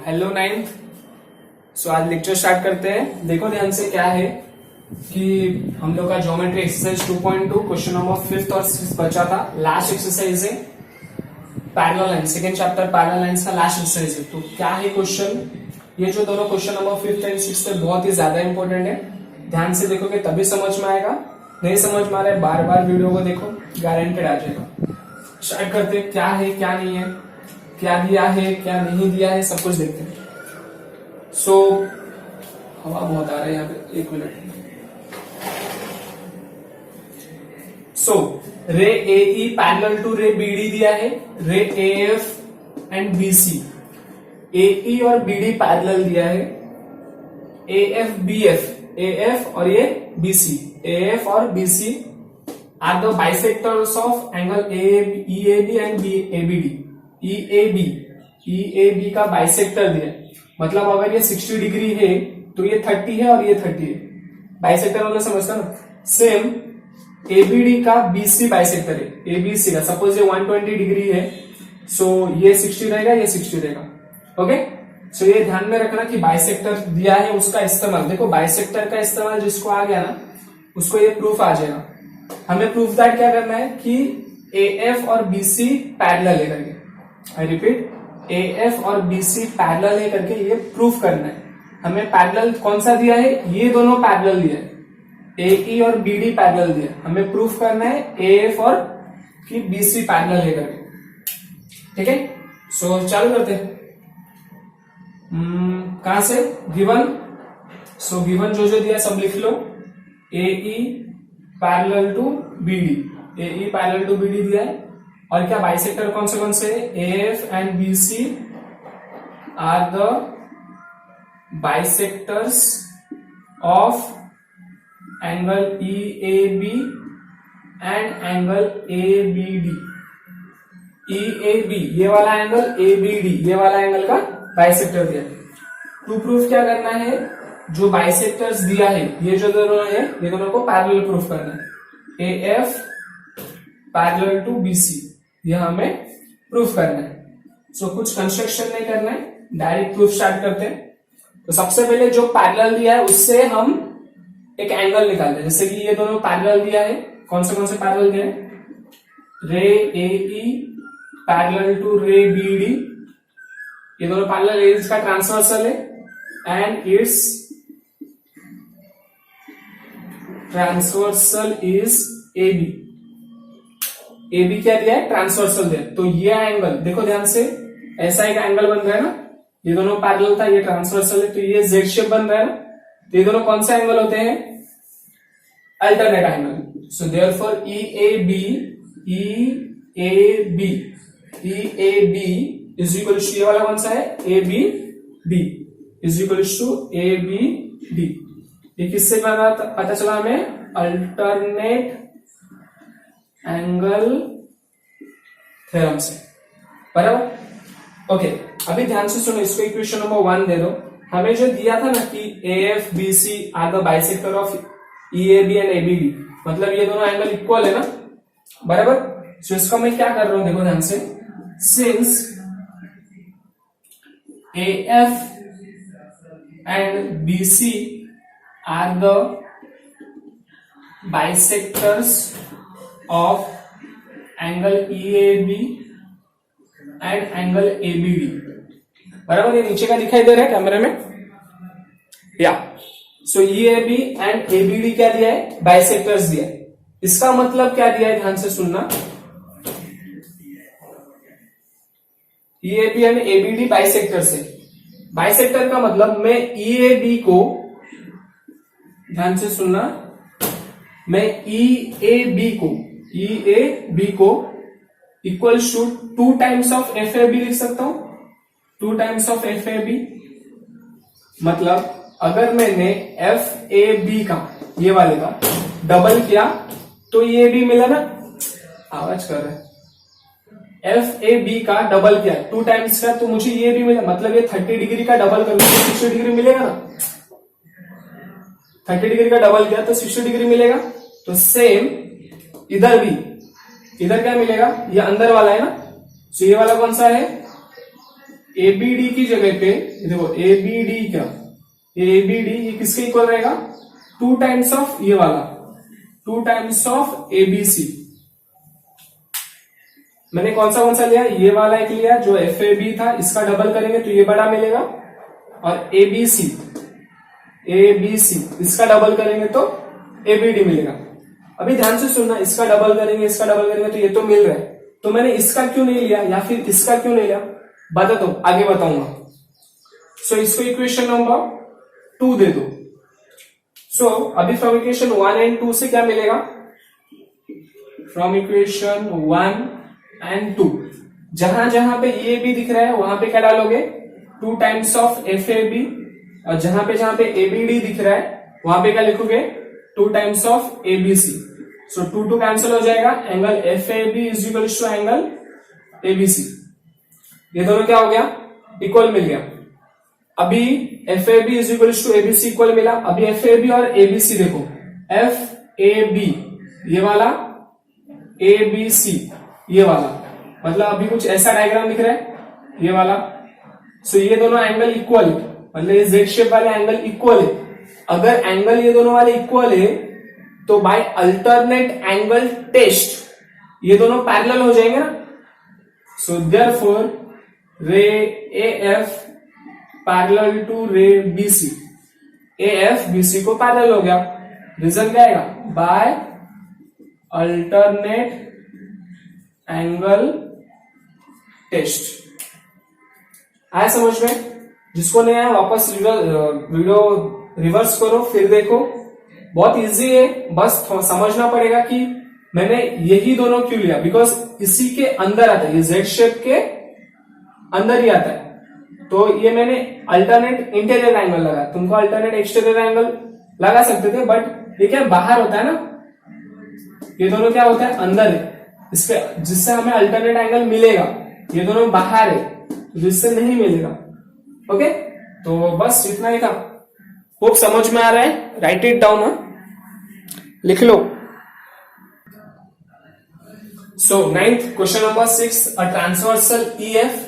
Hello ninth. सो आज lecture start करते हैं। देखो ध्यान से, क्या है कि हम लोग का geometry exercise 2.2 question number 5th और 6th बचा था। लास्ट एक्सरसाइज है parallel line, second chapter parallel lines का लास्ट एक्सरसाइज है। तो क्या है क्वेश्चन, ये जो दोनों question number 5th and 6th है बहुत ही ज्यादा इंपॉर्टेंट है। ध्यान से देखोगे तभी समझ में आएगा, नहीं समझ में आ रहा है बार बार वीडियो को देखो, गारंटेड आ जाएगा। स्टार्ट करते हैं, क्या है क्या नहीं है, क्या दिया है क्या नहीं दिया है, सब कुछ देखते हैं। हवा बहुत आ रहा है यहाँ पे, एक मिनट। Ray A E parallel to ray B D दिया है, ray A F and B C. A E और बी डी पैरेलल दिया है, A F B F, A F और ये बी सी, ए एफ और B C are the bisectors of angle E A B and B A B D. E A B का bisector दिया है, मतलब अगर ये 60 डिग्री है तो ये 30 है और ये 30 है। बाइसेक्टर वाला समझता ना। सेम एबीडी का बीसी बाइसेक्टर है, एबीसी का सपोज ये 120 डिग्री है, सो ये 60 रहेगा, ये 60 रहेगा। ओके, सो ये ध्यान में रखना कि बाइसेक्टर दिया है उसका इस्तेमाल। देखो बाइसेक्टर का इस्तेमाल जिसको आ गया ना उसको ये प्रूफ आ जाएगा। हमें प्रूफ दैट क्या करना है कि ए एफ और बीसी पैरेलल है करके, आई रिपीट, ए एफ और बीसी पैरेलल है करके ये प्रूफ करना है। हमें पैरेलल कौन सा दिया है, ये दोनों पैरेलल दिया है, ए ई और बी डी पैरेलल दिया है। हमें प्रूफ करना है ए एफ और कि बीसी पैरेलल है करके। ठीक है, सो चालू करते हैं। कहां से, गिवन। सो गिवन जो जो दिया सब लिख लो। A E parallel to B D, A E parallel to B D दिया है। और क्या बाइसेक्टर कौन से A F and B C are the bisectors of angle E A B and angle A B D. E A B ये वाला angle, A B D ये वाला एंगल का बाइसेक्टर दिया। टू प्रूफ क्या करना है, जो बाइसेक्टर्स दिया है ये जो दोनों है ये दोनों को पैरेलल प्रूफ करना है। A F parallel to B C यह हमें प्रूफ करना है। सो कुछ कंस्ट्रक्शन नहीं करना है, डायरेक्ट प्रूफ स्टार्ट करते हैं। तो सबसे पहले जो पैरेलल दिया है उससे हम एक एंगल निकालते हैं। जैसे कि ये दोनों पैरेलल दिया है, कौन से पैरेलल दिया है, ray A E parallel to ray B D, ये दोनों पैरेलल है, इसका ट्रांसवर्सल है and it's transversal is A B. A B क्या दिया है, ट्रांसवर्सल दिया। तो ये एंगल देखो ध्यान से, ऐसा एक एंगल बन रहा है ना, ये दोनों पैरेलल था, ये ट्रांसवर्सल है, तो ये जेड शेप बन रहा है ना। तो ये दोनों कौन से एंगल होते हैं, alternate angle. So therefore E A B is equal to, ये वाला कौन सा है, A B D is equal to A B D. ये किससे पता चला हमें, अल्टरनेट एंगल थ्योरम से, बराबर। ओके, अभी ध्यान से सुनो, इसको इक्वेशन नंबर 1 दे दो। हमें जो दिया था ना कि A F B C are the bisector of E A B and A B D, मतलब ये दोनों एंगल इक्वल है ना, बराबर। सो इसको मैं क्या कर रहा हूं, देखो ध्यान से, since A F and B C are the bisectors of angle E A B and angle A B D, बराबर। ये नीचे का दिखाई दे रहा है कैमरे में, या। So E A B and A B D क्या दिया है, बाइसेक्टर्स दिया है। इसका मतलब क्या दिया है, ध्यान से सुनना। E A B and A B D bisector से, बाइसेक्टर का मतलब मैं ई ए बी को, ध्यान से सुनना, मैं ई ए बी को equal to 2 times of F A B लिख सकता हूं। 2 times of F A B मतलब अगर मैंने एफ ए बी का, ये वाले का डबल किया तो ये बी मिला ना, आवाज कर रहा है, एफ ए बी का डबल किया 2 टाइम्स का तो मुझे ये भी मिला, मतलब ये 30 डिग्री का डबल कर तो 60 डिग्री मिलेगा ना। 30 डिग्री का डबल किया तो 60 डिग्री मिलेगा। तो सेम इधर भी, इधर क्या मिलेगा, ये अंदर वाला है ना, सो ये वाला कौन सा है, एबीडी की जगह पे देखो एबीडी क्या, एबीडी ये किसके इक्वल रहेगा, 2 टाइम्स ऑफ ये वाला, 2 टाइम्स ऑफ एबीसी। मैंने कौन सा लिया, ये वाला एक लिया जो एफ ए बी था, इसका डबल करेंगे तो ये बड़ा मिलेगा, और एबीसी एबीसी इसका डबल करेंगे तो एबीडी मिलेगा। अभी ध्यान से सुनना, इसका डबल करेंगे तो ये तो मिल रहा है, तो मैंने इसका क्यों नहीं लिया या फिर इसका क्यों नहीं लिया बता दो, आगे बताऊंगा। सो इसको इक्वेशन नंबर 2 दे दो। सो अभी फ्रॉम इक्वेशन 1 एंड 2 से क्या मिलेगा, फ्रॉम इक्वेशन 1 एंड 2 जहां जहां पे ये भी दिख रहा है वहां पे क्या डालोगे, 2 times of F A B, और जहां पे एबीडी दिख रहा है वहां पे क्या लिखोगे, 2 times of A B C. So 2 cancel हो जाएगा, angle F A B is equal to angle A B C, ये दोनों क्या हो गया, इक्वल मिल गया। अभी F A B is equal to A B C equal मिला। अभी एफ ए बी और एबीसी देखो, एफ ए बी ये वाला, ए बी सी ये वाला, मतलब अभी कुछ ऐसा डायग्राम दिख रहा है ये वाला। सो ये दोनों एंगल इक्वल, मतलब ये जेड शेप वाले एंगल इक्वल है। अगर एंगल ये दोनों वाले इक्वल है तो बाय अल्टरनेट एंगल टेस्ट ये दोनों पैरेलल हो जाएंगे ना। So therefore ray A F parallel to ray B C, A F B C को पैरेलल हो गया। रीजन क्या आएगा, बाय अल्टरनेट एंगल टेस्ट। आया समझ में? जिसको नहीं आया वापस वीडियो रिवर्स करो फिर देखो, बहुत इजी है, बस समझना पड़ेगा कि मैंने यही दोनों क्यों लिया, बिकॉज इसी के अंदर आता है, ये जेड शेप के अंदर ही आता है। तो ये मैंने अल्टरनेट इंटीरियर एंगल लगा, तुमको अल्टरनेट एक्सटीरियर एंगल लगा सकते थे, बट ये क्या बाहर होता है ना, ये दोनों क्या होता है अंदर है, इसके जिससे हमें अल्टरनेट एंगल मिलेगा, ये दोनों बाहर है जिससे नहीं मिलेगा। ओके, तो बस इतना ही था। होप समझ में आ रहा है, राइट इट डाउन, लिख लो। सो 9th question number 6, a transversal EF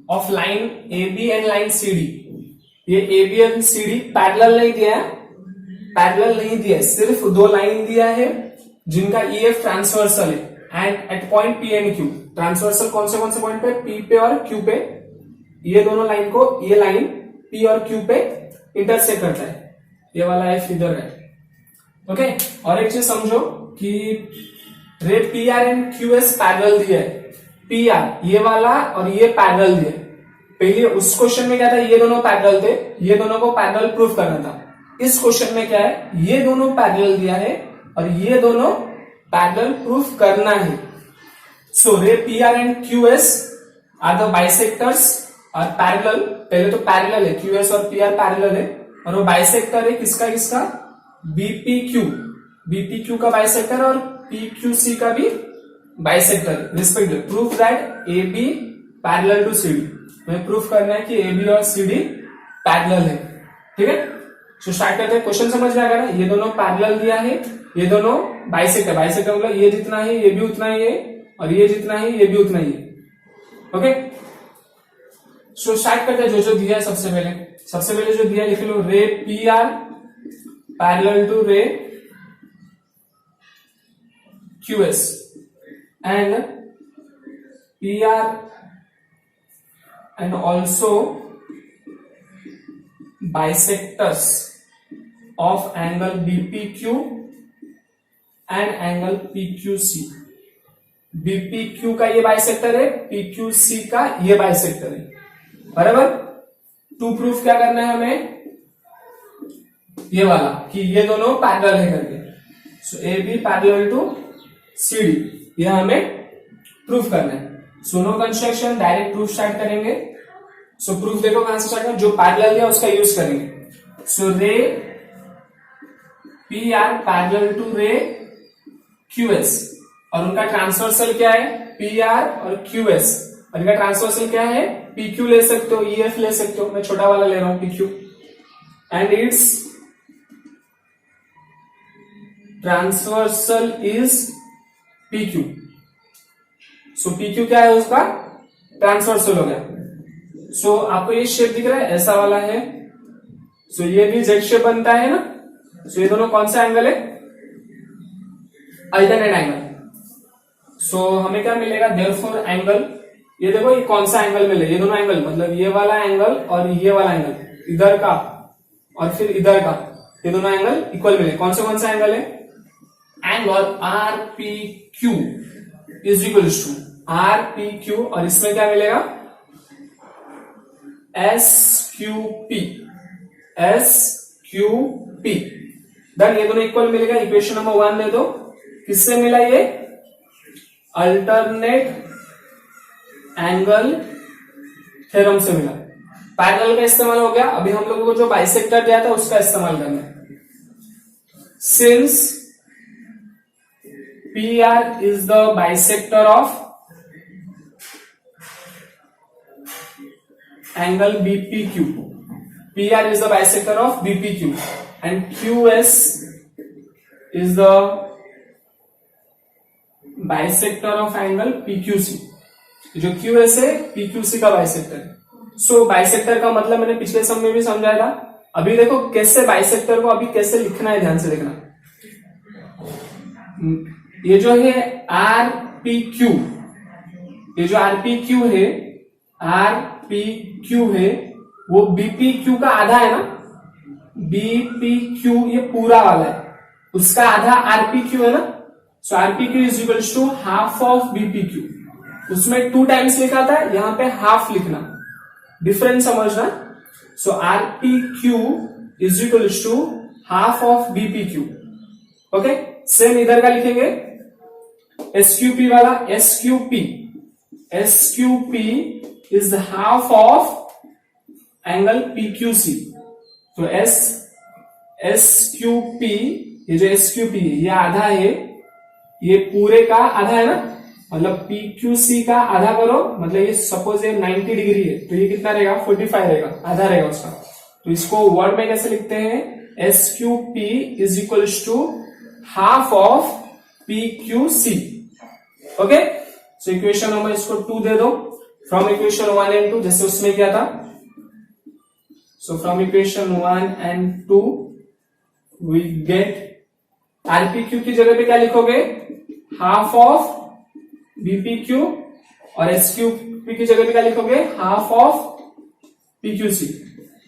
of line AB and line CD। ये AB एंड CD पैरेलल नहीं दिया है, पैरेलल नहीं दिया है, सिर्फ 2 लाइन दिया है जिनका EF ट्रांसवर्सल है and at point P and Q। Transversal कौन से पॉइंट पे, P पे और Q पे, ये दोनों लाइन को ये लाइन P और Q पे इंटरसेक्ट करता है, ये वाला F इधर है। ओके, और एक चीज समझो कि रे PR एंड QS पैरेलल दिया है, PR ये वाला और ये पैरेलल दिया है। पहले उस क्वेश्चन में क्या था, ये दोनों पैरेलल थे, ये दोनों को पैरेलल प्रूफ करना था। इस क्वेश्चन में क्या है, ये दोनों पैरेलल दिया है और ये दोनों पैरेलल प्रूफ करना है। So ray PR and QS are the bisectors और पैरेलल, पहले तो पैरेलल है, QS और PR पैरेलल है, और वो बाइसेक्टर है किसका, BPQ का बाइसेक्टर और PQC का भी bisector respective. Proof that AB parallel to CD, हमें प्रूफ करना है कि AB और CD पैरेलल है। ठीक है, तो स्टार्ट करते हैं। क्वेश्चन समझ में आ गया ना, ये दोनों पैरेलल दिया है, ये दोनों बाइसेक्टर, बाइसेक्टर मतलब ये जितना है ये भी उतना ही है, और ये जितना है ये भी उतना ही है। ओके, सो स्टार्ट करते हैं। जो दिया है सबसे पहले जो दिया लिख लो, रे PR पैरेलल टू रे QS and PR and also bisectors of angle BPQ and angle PQC। BPQ का ये बाइसेक्टर है, PQC का ये बाइसेक्टर है, बराबर। टू प्रूफ क्या करना है हमें, ये वाला कि ये दोनों पैरेलल है करके। So AB parallel to CD ये हमें प्रूफ करना है। So no construction, direct proof start करेंगे। सो प्रूफ देखो कहां से स्टार्ट करें, जो पैरेलल है उसका यूज करेंगे। सो रे PR पैरेलल टू रे QS और उनका ट्रांसवर्सल क्या है, PR और QS, और इनका ट्रांसवर्सल क्या है, PQ ले सकते हो, EF ले सकते हो, मैं छोटा वाला ले रहा हूं PQ, and it's transversal is PQ। So PQ क्या है, उसका ट्रांसवर्सल हो गया। सो आपको ये शेप दिख रहा है, ऐसा वाला है। सो ये भी जेड शेप बनता है ना। सो ये दोनों कौन सा एंगल है? Alternate angle. सो हमें क्या मिलेगा? देयरफॉर एंगल, ये देखो ये कौन सा एंगल मिले, ये दोनों एंगल मतलब ये वाला एंगल और ये वाला एंगल, इधर का और फिर इधर का, ये दोनों एंगल इक्वल मिले। कौन सा एंगल है? Angle R P Q is equal to R P Q, और इसमें क्या मिलेगा? S Q P, S Q P. Then ये दोनों इक्वल मिलेगा। इक्वेशन नंबर 1 दे दो। किससे मिला ये? अल्टरनेट एंगल थ्योरम से मिला। पैरेलल का इस्तेमाल हो गया। अभी हम लोगों को जो बाइसेक्टर दिया था उसका इस्तेमाल करना है। Since PR is the bisector of angle BPQ. PR is the bisector of BPQ and QS is the bisector of angle PQC. जो QS है PQC का बाइसेक्टर है। सो बाइसेक्टर का मतलब मैंने पिछले सम में भी समझाया था। अभी देखो कैसे बाइसेक्टर को अभी कैसे लिखना है, ध्यान से देखना। ये जो है RPQ, ये जो RPQ है, RPQ है वो BPQ का आधा है ना। BPQ ये पूरा वाला है, उसका आधा RPQ है ना। So RPQ is equal to half of BPQ। उसमें 2 टाइम्स लिखा था, यहां पे हाफ लिखना, डिफरेंस समझना। So RPQ is equal to half of BPQ। Okay, same इधर का लिखेंगे SQP वाला। SQP is the half of angle PQC। तो SQP, ये जो SQP है ये आधा है, ये पूरे का आधा है ना, मतलब PQC का आधा करो, मतलब ये सपोज ये 90 डिग्री है तो ये कितना रहेगा? 45 रहेगा, आधा रहेगा उसका। तो इसको वर्ड में कैसे लिखते हैं? SQP is equals to half of PQC। Okay, so equation number इसको 2 दे दो। फ्रॉम इक्वेशन 1 एंड 2 जैसे उसमें किया था। So from equation 1 and 2 we get RPQ की जगह पे क्या लिखोगे? हाफ ऑफ BPQ, और SQP की जगह पे क्या लिखोगे? Half of PQC।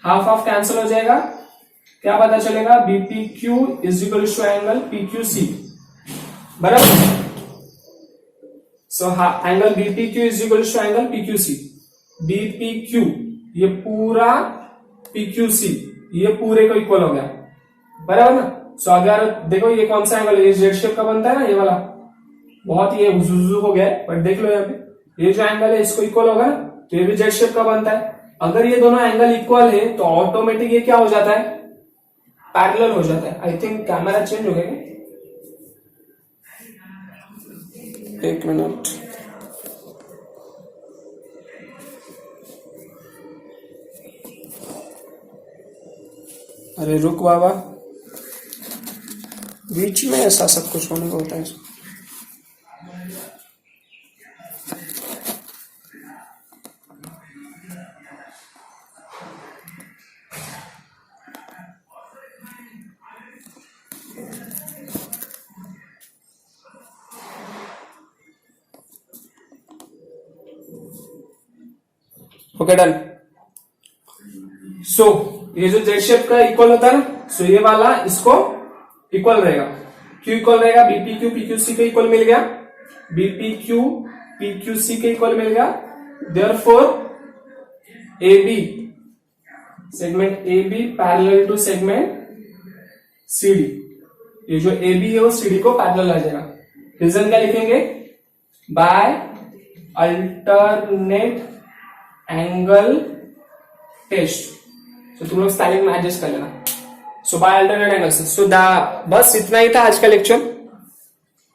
Half of cancel हो जाएगा, क्या पता चलेगा? BPQ is equal to angle PQC, बराबर। So angle BPQ is equal to angle PQC। BPQ ये पूरा, PQC ये पूरे को इक्वल हो गया, बराबर ना। सो अगर देखो ये कौन सा एंगल, ये जेड शेप का बनता है ना, ये वाला बहुत ये उजुजु हो गया है, बट देख लो यहाँ पे ये जो एंगल है इसको इक्वल होगा ना, तो ये भी जेड शेप का बनता है। अगर ये दोनों एंगल इक्वल है तो ऑटोमेटिक ये क्या हो जाता है? पैरेलल हो जाता है। आई थिंक कैमरा चेंज हो गया क्या? एक मिनट, अरे रुक बाबा, बीच में ऐसा सब कुछ होने को होता है। Okay done. सो ये जो जेड शेप का इक्वल होता है ना, सो ये वाला इसको इक्वल रहेगा। क्यों इक्वल रहेगा? BPQ PQC के इक्वल मिल गया, BPQ PQC के इक्वल मिल गया। Therefore AB, segment AB parallel to segment CD। ये जो AB है वो CD को पैरेलल आ जाएगा। रीजन क्या लिखेंगे? By alternate angle test. तो तुम लोग स्पेलिंग में एडजस्ट कर लेना। So by alternate angle. So बस इतना ही था आज का लेक्चर।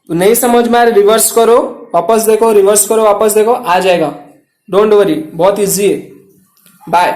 तो नहीं समझ में आया रिवर्स करो, वापस देखो, रिवर्स करो, वापस देखो, आ जाएगा। डोंट वरी, बहुत इजी है। बाय।